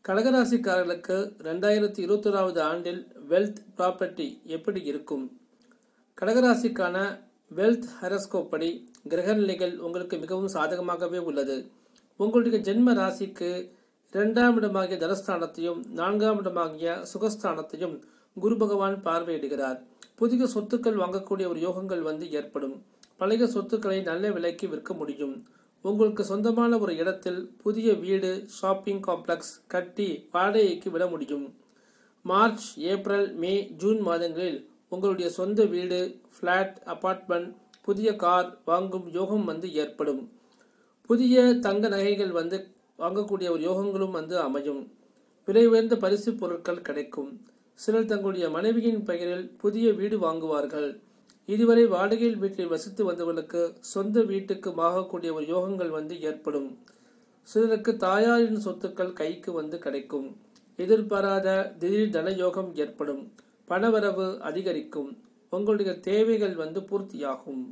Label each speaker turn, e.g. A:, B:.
A: கடகராசிக்காரர்களுக்கு 2021வது ஆண்டில் wealth property எப்படி இருக்கும்? கடகராசிக்கான வெல்த் ஹாரோஸ்கோப் படி கிரக நிலைகள் உங்களுக்கு மிகவும் சாதகமாகவே உள்ளது. உங்களுடைய ஜென்ம ராசிக்கு 2ஆம் இடமாகிய தனஸ்தானத்தையும் 4ஆம் இடமாகிய சுகஸ்தானத்தையும் குரு பகவான் பார்வையிடுகிறார். புதிய சொத்துக்கள் வாங்கக்கூடிய ஒரு யோகங்கள் ஏற்படும். பழைய சொத்துக்களை நல்ல விலைக்கு விற்க முடியும். உங்களுக்கு சொந்தமான ஒரு இடத்தில் புதிய வீடு, ஷாப்பிங் காம்ப்ளெக்ஸ் கட்டி வாடகைக்கு விட முடியும். மார்ச், ஏப்ரல், மே, ஜூன் மாதங்களில் உங்களுடைய சொந்த வீடு, பிளாட், அபார்ட்மெண்ட், புதிய கார் வாங்கும் யோகம் ஏற்படும். புதிய தங்க நகைகள் வாங்கக்கூடிய ஒரு யோகங்களும் அமையும். விலை உயர்ந்த பரிசு பொருட்கள் கிடைக்கும். சிலர் தங்களுடைய மனைவியின் பெயரில் புதிய வீடு வாங்குவார்கள். இதுவரை வாடகையில் வீட்டில் வசித்து வந்தவர்களுக்கு சொந்த வீட்டுக்கு மாறக்கூடிய ஒரு யோகங்கள் ஏற்படும். சிலருக்கு தாயாரின் சொத்துக்கள் கைக்கு கிடைக்கும். எதிர்பாராத திடீர் தன யோகம் ஏற்படும். பணவரவு அதிகரிக்கும். உங்களுடைய தேவைகள் பூர்த்தியாகும்.